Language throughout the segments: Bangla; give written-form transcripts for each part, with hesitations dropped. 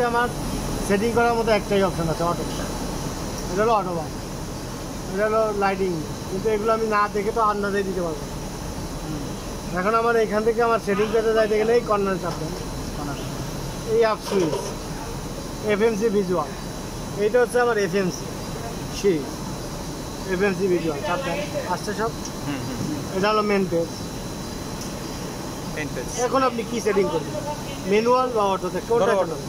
এটাতে আমার সেটিং করার মতো একটাই অপশন আছে, অটো। এটা হলো অটো বাল্ব, এটা হলো লাইটিং, কিন্তু এগুলো আমি না দেখে তো আন্দাজে দিতে পারবো। এখন আমার এখান থেকে আমার সেটিং পেতে যাইতে গেলে এই কর্নার চাপবেন, এই আপ সুইচ এফএমসি ভিজুয়াল, এইটা হচ্ছে আমার এফএমসি সেই এফএমসি ভিজুয়াল চাপবেন আসছে সব। এটা হলো মেন পেজ। এখন আপনি কি সেটিং করবেন, ম্যানুয়াল বা অটোতে কোনটা চালাবেন?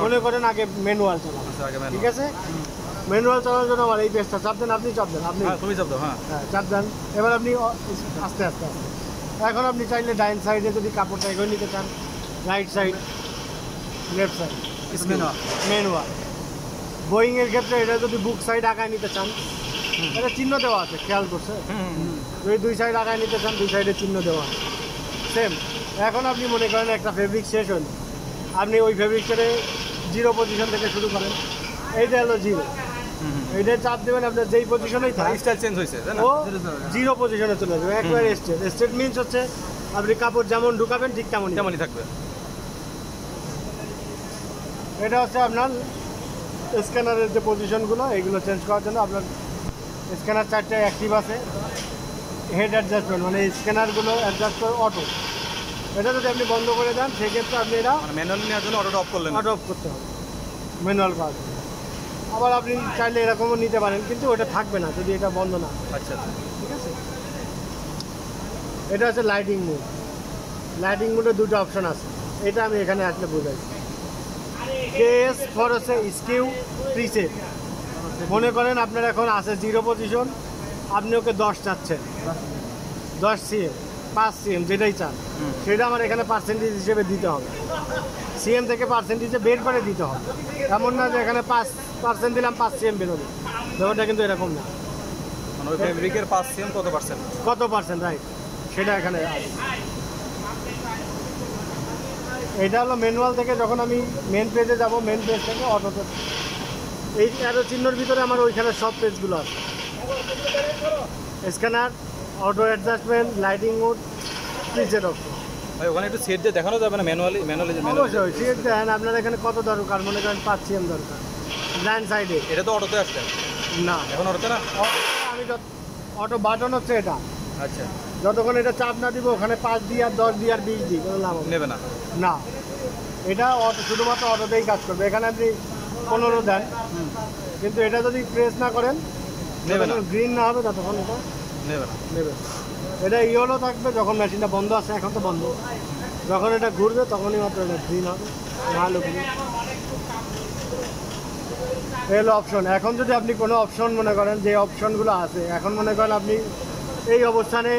মনে করেন আগে ম্যানুয়াল চালাবেন, ঠিক আছে? ম্যানুয়াল চালানোর জন্য আমার এই পেজটা চাপবেন, আপনি চাপবেন, আপনি তুমি চাপ দাও। হ্যাঁ চাপ দেন। এবার আপনি আস্তে আস্তে আস্তে এখন আপনি চাইলে ডাইন সাইডে যদি কাপড়টা এগিয়ে নিতে চান, right side, left side, manual. বোয়িংয়ের ক্ষেত্রে এটা যদি বুক সাইড আগায় নিতে চান, এটা চিহ্ন দেওয়া আছে, খেয়াল করছে? যদি দুই সাইড আগায় নিতে চান, দুই সাইডে চিহ্ন দেওয়া আছে সেম। এখন আপনি মনে করেন একটা ফেব্রিক শেষ হল, আপনি ওই ফেব্রিকটারে 0 পজিশন থেকে শুরু করেন, এইটা হলো 0, এইটা চাপ দেবেন, আপনার যেই পজিশনেই থাকে স্টাইল চেঞ্জ হয়েছে, ও 0 পজিশনে চলে যাবে একবারে স্ট্রেট। স্ট্রেট মিনস হচ্ছে আপনি কাপড় যেমন ঢুকাবেন ঠিক তেমনই থাকবে। এটা হচ্ছে আপনার স্ক্যানারের যে পজিশনগুলো, এইগুলো চেঞ্জ করার জন্য আপনার স্ক্যানার 4টা অ্যাক্টিভ আছে। হেড অ্যাডজাস্টমেন্ট মানে স্ক্যানারগুলো অ্যাডজাস্ট করে অটো, এটা যদি আপনি বন্ধ করে দেন সেক্ষেত্রে আপনি এটা ম্যানুয়ালি নেওয়ার জন্য অটো অফ করলেন, অটো অফ করতে হবে ম্যানুয়াল কাজ। আবার আপনি চাইলে এরকমও নিতে পারেন, কিন্তু ওটা থাকবে না যদি এটা বন্ধ না। আচ্ছা ঠিক আছে। এটা হচ্ছে লাইটিং মোড। লাইটিং মোডে দুটো অপশন আছে, এটা আমি এখানে আসলে বোঝাই। কেএস ফর হচ্ছে স্কিউ প্রিসেট। মনে করেন আপনার এখন আছে 0 পজিশন, আপনি ওকে 10 চাচ্ছেন, 10 সিএম 5 সিএম যেটাই চান সেটা আমার এখানে পার্সেন্টেজ হিসেবে দিতে হবে। সিএম থেকে পার্সেন্টেজে বের করে দিতে হবে, এমন না যে এখানে 5% দিলাম 5 সিএম বেরোবে, ব্যাপারটা কিন্তু এরকম না। ওই ফেব্রিকের 5 সিএম কত পার্সেন্ট রাইট, সেটা এখানে আছে। এটা হলো ম্যানুয়াল থেকে যখন আমি মেন পেজে যাব, মেন পেজ থেকে অটোতে এই অ্যারো চিহ্নের ভিতরে আমার ওইখানে সব পেজগুলো আছে। Scanner, auto adjustment, lighting mode, preset option. ওখানে একটু সেট দিয়ে দেখানো যাবে না? ম্যানুয়ালি অবশ্যই সেট দেন। আপনার এখানে কত দরকার, মনে করেন 5 সিএম দরকার ডান সাইডে। এটা তো অটোতে আসছে না, এখন অটোতে না, আমি অটো বাটন হচ্ছে এটা। আচ্ছা, যতক্ষণ এটা চাপ না দিব ওখানে 5 দিই আর 10 দিই আর 20 দিই, কোনো লাভ নেবে না। না, এটা অটো শুধুমাত্র অটোতেই কাজ করবে। এখানে আপনি 15 দেন, কিন্তু এটা যদি প্রেস না করেন, নেবে না, গ্রিন না হবে ততক্ষণ এটা নেবে। এটা ইয়েলো থাকবে যখন মেশিনটা বন্ধ আছে, এখন তো বন্ধ। যখন এটা ঘুরবে তখনই মাত্র এটা গ্রিন হবে, ভালো গ্রিন। এলো অপশন। এখন যদি আপনি কোনো অপশন মনে করেন, যে অপশনগুলো আছে, এখন মনে করেন আপনি এই অবস্থানে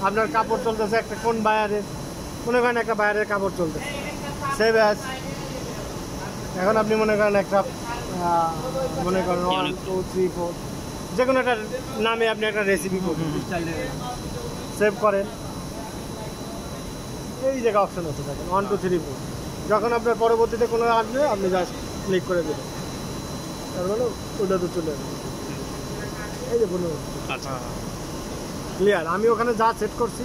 আপনার কাপড় চলতেছে একটা কোন বায়ারের, মনে করেন একটা বায়ারের কাপড় চলতেছে, সেভ অ্যাজ। এখন আপনি মনে করেন একটা মনে করেন 1 2 3 4 যে কোনো একটা নামে আপনি একটা রেসিপি করবেন, সেভ করেন। এই জায়গায় অপশন আছে দেখেন 1 2 3 4। যখন আপনার পরবর্তীতে কোনো আসবে আপনি জাস্ট ক্লিক করে দেবেন, তার মানে ওটা তো চলে আসবে। এই যে বলুন, আচ্ছা ক্লিয়ার। আমি ওখানে যা সেট করছি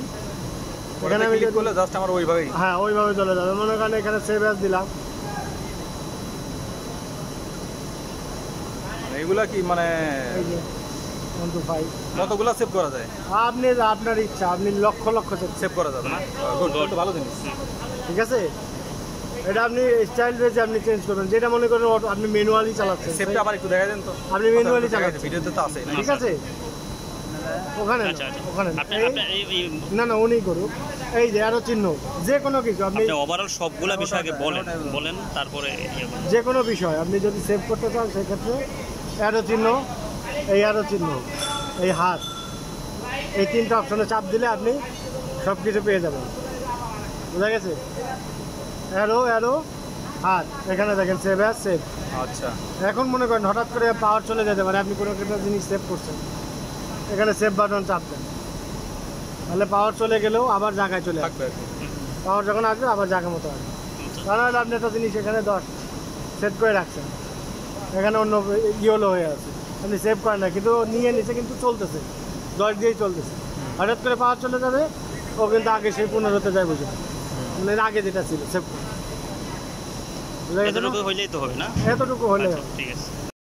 এখানে আমি ক্লিক করলে জাস্ট আমার ওইভাবেই, হ্যাঁ ওইভাবে চলে যাবে। মনে করেন এখানে সেভ অ্যাজ দিলাম। এইগুলা কি মানে এই যে 1 2 5 কতগুলা সেভ করা যায়? আপনি আপনার ইচ্ছা, আপনি লক্ষ লক্ষ সেভ করা যাবে না? গুড, ভালো জিনিস। ঠিক আছে। এটা আপনি স্টাইল বেজে আপনি চেঞ্জ করবেন, যেটা মনে করেন আপনি ম্যানুয়ালি চালাচ্ছেন। সেভটা আবার একটু দেখা দেন তো। আপনি ম্যানুয়ালি চালাচ্ছেন, ভিডিওতে তো আছে, ঠিক আছে। ওখানে ওখানে না উনি করুক। এই যে আরো চিহ্ন, যে কোনো কিছু আপনি ওভারঅল সবগুলা বিষয় আগে বলেন তারপরে যে কোনো বিষয় আপনি যদি সেভ করতে চান সেক্ষেত্রে অ্যারো চিহ্ন, এই অ্যারো চিহ্ন, এই হাত, এই 3টা অপশনে চাপ দিলে আপনি সব কিছু পেয়ে যাবেন। বুঝা গেছে? অ্যারো অ্যারো হাত, এখানে দেখেন সেভ অ্যাজ সেভ। আচ্ছা, এখন মনে করেন হঠাৎ করে পাওয়ার চলে যেতে পারে, আপনি কোনো একটা জিনিস সেভ করছেন, এখানে সেভ বাটন চাপ দেন, তাহলে পাওয়ার চলে গেলেও আবার জায়গায় চলে আসবে। পাওয়ার যখন আসবে আবার জায়গা মতো আসবে। তাহলে আপনি একটা জিনিস এখানে 10 সেট করে রাখছেন, এখানে অন্য ইয়েলো হয়ে আছে, আপনি সেভ করেন না, কিন্তু নিয়ে নিচ্ছে, কিন্তু চলতেছে 10 দিয়েই চলতেছে। হঠাৎ করে পাওয়ার চলে যাবে, ও কিন্তু আগে সেই 15তে যায়, বুঝে মানে আগে যেটা ছিল সেভ। বুঝা গেছে না? এতটুকু হইলেই তো হবে না? এতটুকু হলে আচ্ছা, ঠিক আছে।